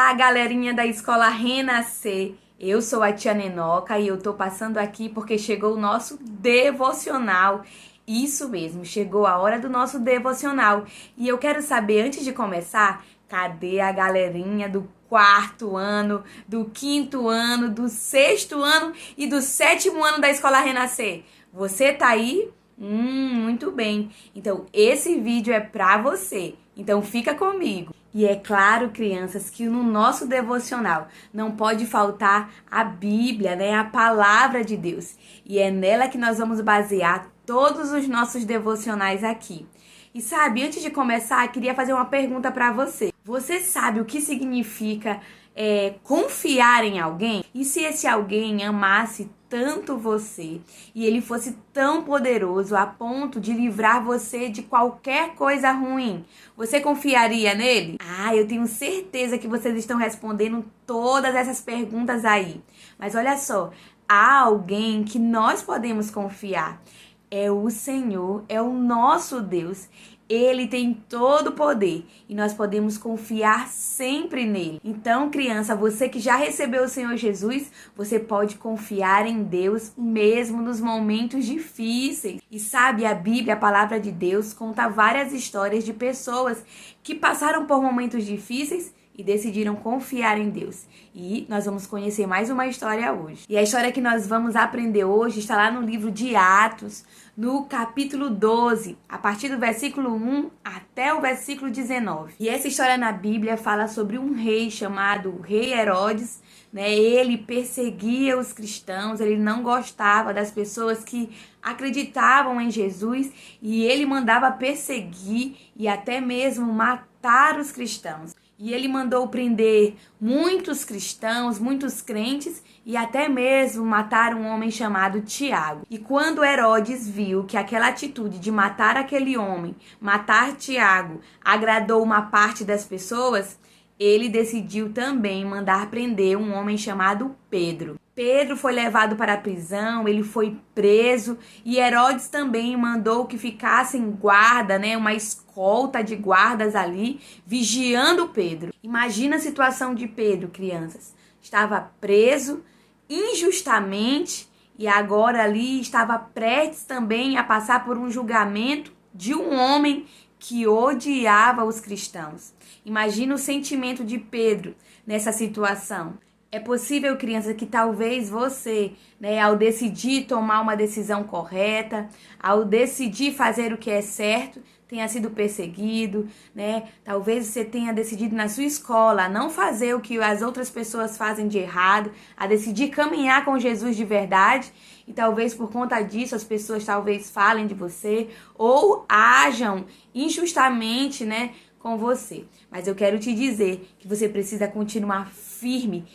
Olá, galerinha da Escola Renascer. Eu sou a tia Nenoca e eu tô passando aqui porque chegou o nosso devocional. Isso mesmo, chegou a hora do nosso devocional. E eu quero saber, antes de começar, cadê a galerinha do quarto ano, do quinto ano, do sexto ano e do sétimo ano da Escola Renascer? Você tá aí? Muito bem. Então, esse vídeo é pra você. Então, fica comigo. E é claro, crianças, que no nosso devocional não pode faltar a Bíblia, né? A palavra de Deus. E é nela que nós vamos basear todos os nossos devocionais aqui. E sabe, antes de começar, eu queria fazer uma pergunta para você. Você sabe o que significa confiar em alguém? E se esse alguém amasse tanto você e ele fosse tão poderoso a ponto de livrar você de qualquer coisa ruim, você confiaria nele? Eu tenho certeza que vocês estão respondendo todas essas perguntas aí. Mas olha só, há alguém que nós podemos confiar. É o Senhor, é o nosso Deus. Ele tem todo o poder e nós podemos confiar sempre nele. Então, criança, você que já recebeu o Senhor Jesus, você pode confiar em Deus mesmo nos momentos difíceis. E sabe, a Bíblia, a palavra de Deus, conta várias histórias de pessoas que passaram por momentos difíceis e decidiram confiar em Deus. E nós vamos conhecer mais uma história hoje. E a história que nós vamos aprender hoje está lá no livro de Atos, no capítulo 12, a partir do versículo 1 até o versículo 19. E essa história na Bíblia fala sobre um rei chamado Rei Herodes, né? Ele perseguia os cristãos, ele não gostava das pessoas que acreditavam em Jesus e ele mandava perseguir e até mesmo matar os cristãos. E ele mandou prender muitos cristãos, muitos crentes e até mesmo matar um homem chamado Tiago. E quando Herodes viu que aquela atitude de matar aquele homem, matar Tiago, agradou uma parte das pessoas, ele decidiu também mandar prender um homem chamado Pedro. Pedro foi levado para a prisão, ele foi preso e Herodes também mandou que ficassem guarda, né, uma escolta de guardas ali, vigiando Pedro. Imagina a situação de Pedro, crianças. Estava preso injustamente e agora ali estava prestes também a passar por um julgamento de um homem que odiava os cristãos. Imagina o sentimento de Pedro nessa situação. É possível, criança, que talvez você, né, ao decidir tomar uma decisão correta, ao decidir fazer o que é certo, tenha sido perseguido, né? Talvez você tenha decidido na sua escola a não fazer o que as outras pessoas fazem de errado, a decidir caminhar com Jesus de verdade, e talvez por conta disso as pessoas talvez falem de você ou ajam injustamente, né, com você. Mas eu quero te dizer que você precisa continuar firme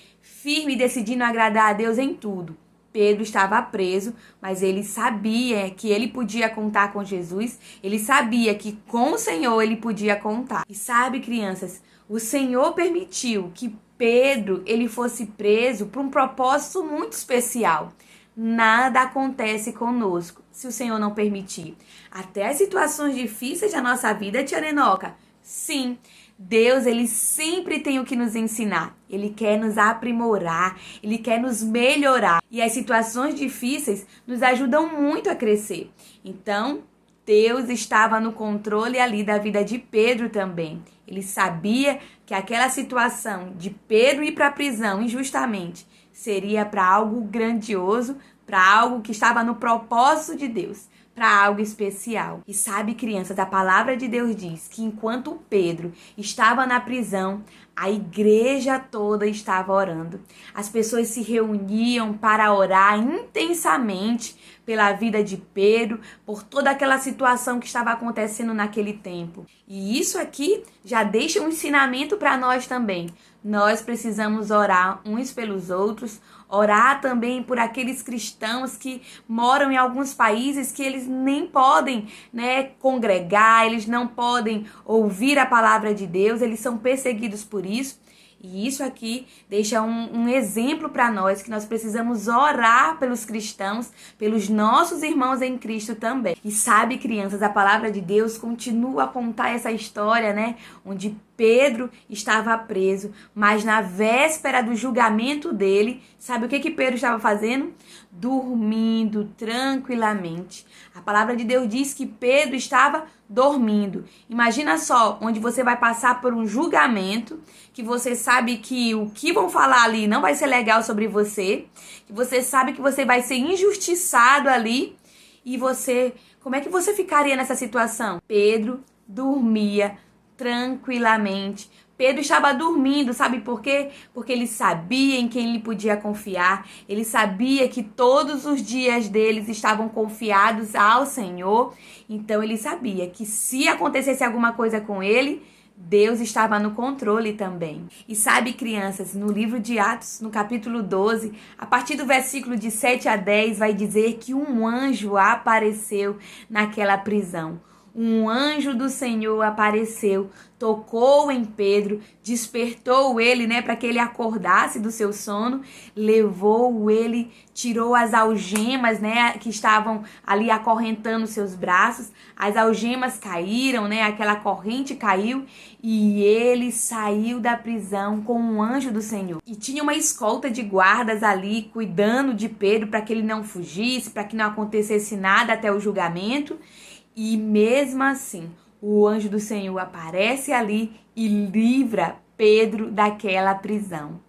decidindo agradar a Deus em tudo. Pedro estava preso, mas ele sabia que ele podia contar com Jesus, ele sabia que com o Senhor ele podia contar. E sabe, crianças, o Senhor permitiu que Pedro ele fosse preso por um propósito muito especial. Nada acontece conosco se o Senhor não permitir. Até as situações difíceis da nossa vida, tia Nenoca. Sim, Deus, ele sempre tem o que nos ensinar. Ele quer nos aprimorar, ele quer nos melhorar. E as situações difíceis nos ajudam muito a crescer. Então, Deus estava no controle ali da vida de Pedro também. Ele sabia que aquela situação de Pedro ir para a prisão injustamente seria para algo grandioso, para algo que estava no propósito de Deus, para algo especial. E sabe, crianças, a palavra de Deus diz que enquanto Pedro estava na prisão, a igreja toda estava orando. As pessoas se reuniam para orar intensamente pela vida de Pedro, por toda aquela situação que estava acontecendo naquele tempo. E isso aqui já deixa um ensinamento para nós também. Nós precisamos orar uns pelos outros, orar também por aqueles cristãos que moram em alguns países que eles nem podem, né, congregar, eles não podem ouvir a palavra de Deus, eles são perseguidos por isso. E isso aqui deixa um exemplo para nós, que nós precisamos orar pelos cristãos, pelos nossos irmãos em Cristo também. E sabe, crianças, a palavra de Deus continua a contar essa história, né? Onde Pedro estava preso, mas na véspera do julgamento dele, sabe o que Pedro estava fazendo? Dormindo tranquilamente. A palavra de Deus diz que Pedro estava dormindo. Imagina só, onde você vai passar por um julgamento, que você sabe que o que vão falar ali não vai ser legal sobre você, que você sabe que você vai ser injustiçado ali, e você, como é que você ficaria nessa situação? Pedro dormia tranquilamente. Pedro estava dormindo, sabe por quê? Porque ele sabia em quem ele podia confiar. Ele sabia que todos os dias deles estavam confiados ao Senhor. Então ele sabia que se acontecesse alguma coisa com ele, Deus estava no controle também. E sabe, crianças, no livro de Atos, no capítulo 12, a partir do versículo de 7 a 10, vai dizer que um anjo apareceu naquela prisão. Um anjo do Senhor apareceu, tocou em Pedro, despertou ele, para que ele acordasse do seu sono, levou ele, tirou as algemas, que estavam ali acorrentando seus braços. As algemas caíram, aquela corrente caiu e ele saiu da prisão com um anjo do Senhor. E tinha uma escolta de guardas ali cuidando de Pedro para que ele não fugisse, para que não acontecesse nada até o julgamento. E mesmo assim, o anjo do Senhor aparece ali e livra Pedro daquela prisão.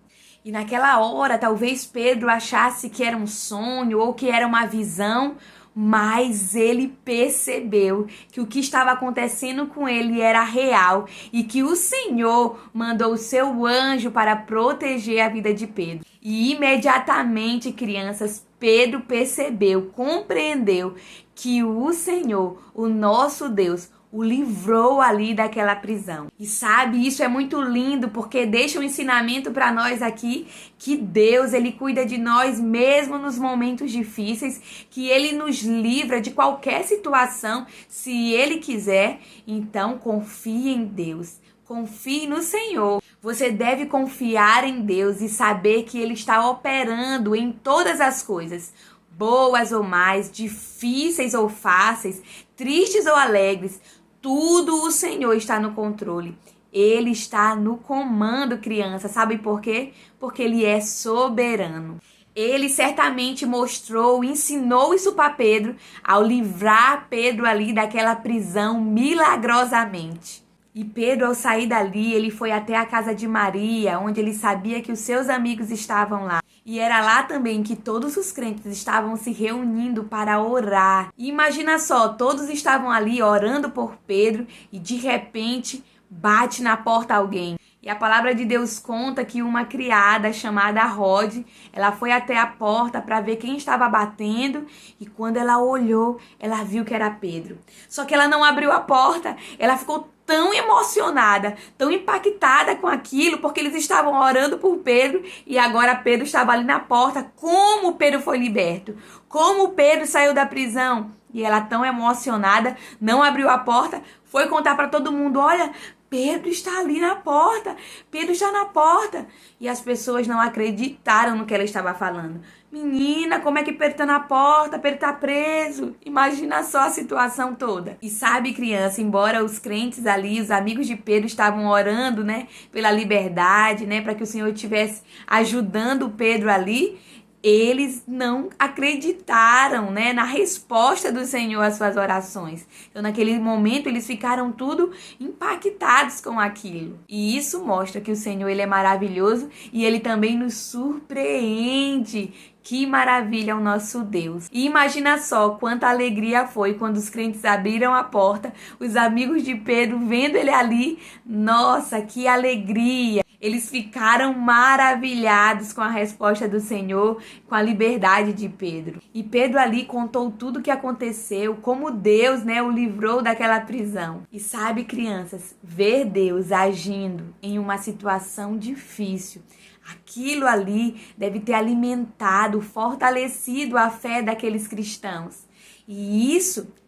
E naquela hora, talvez Pedro achasse que era um sonho ou que era uma visão, mas ele percebeu que o que estava acontecendo com ele era real e que o Senhor mandou o seu anjo para proteger a vida de Pedro. E imediatamente, crianças, Pedro percebeu, compreendeu que o Senhor, o nosso Deus, o livrou ali daquela prisão. E sabe, isso é muito lindo porque deixa um ensinamento para nós aqui, que Deus, ele cuida de nós mesmo nos momentos difíceis, que ele nos livra de qualquer situação, se ele quiser. Então, confie em Deus. Confie no Senhor. Você deve confiar em Deus e saber que ele está operando em todas as coisas, boas ou mais, difíceis ou fáceis, tristes ou alegres. Tudo o Senhor está no controle. Ele está no comando, criança. Sabe por quê? Porque ele é soberano. Ele certamente mostrou, ensinou isso para Pedro ao livrar Pedro ali daquela prisão milagrosamente. E Pedro, ao sair dali, ele foi até a casa de Maria, onde ele sabia que os seus amigos estavam lá. E era lá também que todos os crentes estavam se reunindo para orar. E imagina só, todos estavam ali orando por Pedro e de repente bate na porta alguém. E a palavra de Deus conta que uma criada chamada Rod, ela foi até a porta para ver quem estava batendo e quando ela olhou, ela viu que era Pedro. Só que ela não abriu a porta, ela ficou tão emocionada, tão impactada com aquilo, porque eles estavam orando por Pedro e agora Pedro estava ali na porta. Como Pedro foi liberto? Como Pedro saiu da prisão? E ela, tão emocionada, não abriu a porta, foi contar para todo mundo: olha, Pedro está ali na porta, Pedro está na porta. E as pessoas não acreditaram no que ela estava falando. Menina, como é que Pedro está na porta? Pedro está preso. Imagina só a situação toda. E sabe, criança, embora os crentes ali, os amigos de Pedro estavam orando, pela liberdade, para que o Senhor estivesse ajudando Pedro ali, eles não acreditaram, na resposta do Senhor às suas orações. Então, naquele momento, eles ficaram tudo impactados com aquilo. E isso mostra que o Senhor, ele é maravilhoso e ele também nos surpreende. Que maravilha é o nosso Deus. E imagina só quanta alegria foi quando os crentes abriram a porta, os amigos de Pedro vendo ele ali. Nossa, que alegria! Eles ficaram maravilhados com a resposta do Senhor, com a liberdade de Pedro. E Pedro ali contou tudo o que aconteceu, como Deus, o livrou daquela prisão. E sabe, crianças, ver Deus agindo em uma situação difícil, aquilo ali deve ter alimentado, fortalecido a fé daqueles cristãos. E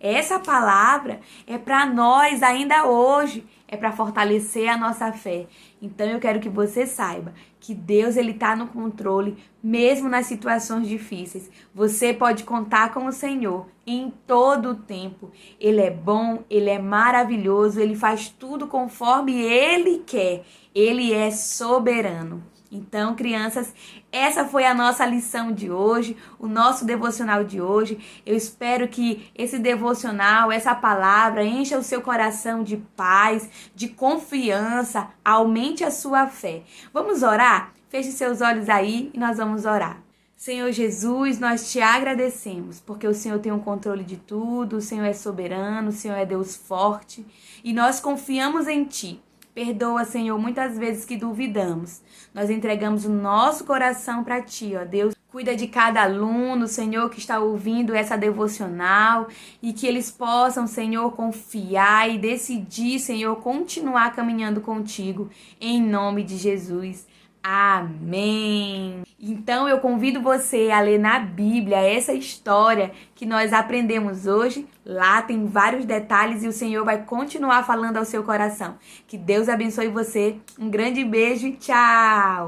essa palavra é para nós ainda hoje, é para fortalecer a nossa fé. Então eu quero que você saiba que Deus ele está no controle, mesmo nas situações difíceis. Você pode contar com o Senhor em todo o tempo. Ele é bom, ele é maravilhoso, ele faz tudo conforme ele quer. Ele é soberano. Então, crianças, essa foi a nossa lição de hoje, o nosso devocional de hoje. Eu espero que esse devocional, essa palavra, encha o seu coração de paz, de confiança, aumente a sua fé. Vamos orar? Feche seus olhos aí e nós vamos orar. Senhor Jesus, nós te agradecemos, porque o Senhor tem o controle de tudo, o Senhor é soberano, o Senhor é Deus forte e nós confiamos em Ti. Perdoa, Senhor, muitas vezes que duvidamos. Nós entregamos o nosso coração para Ti, ó Deus. Cuida de cada aluno, Senhor, que está ouvindo essa devocional e que eles possam, Senhor, confiar e decidir, Senhor, continuar caminhando contigo, em nome de Jesus. Amém. Então eu convido você a ler na Bíblia essa história que nós aprendemos hoje. Lá tem vários detalhes e o Senhor vai continuar falando ao seu coração. Que Deus abençoe você. Um grande beijo e tchau!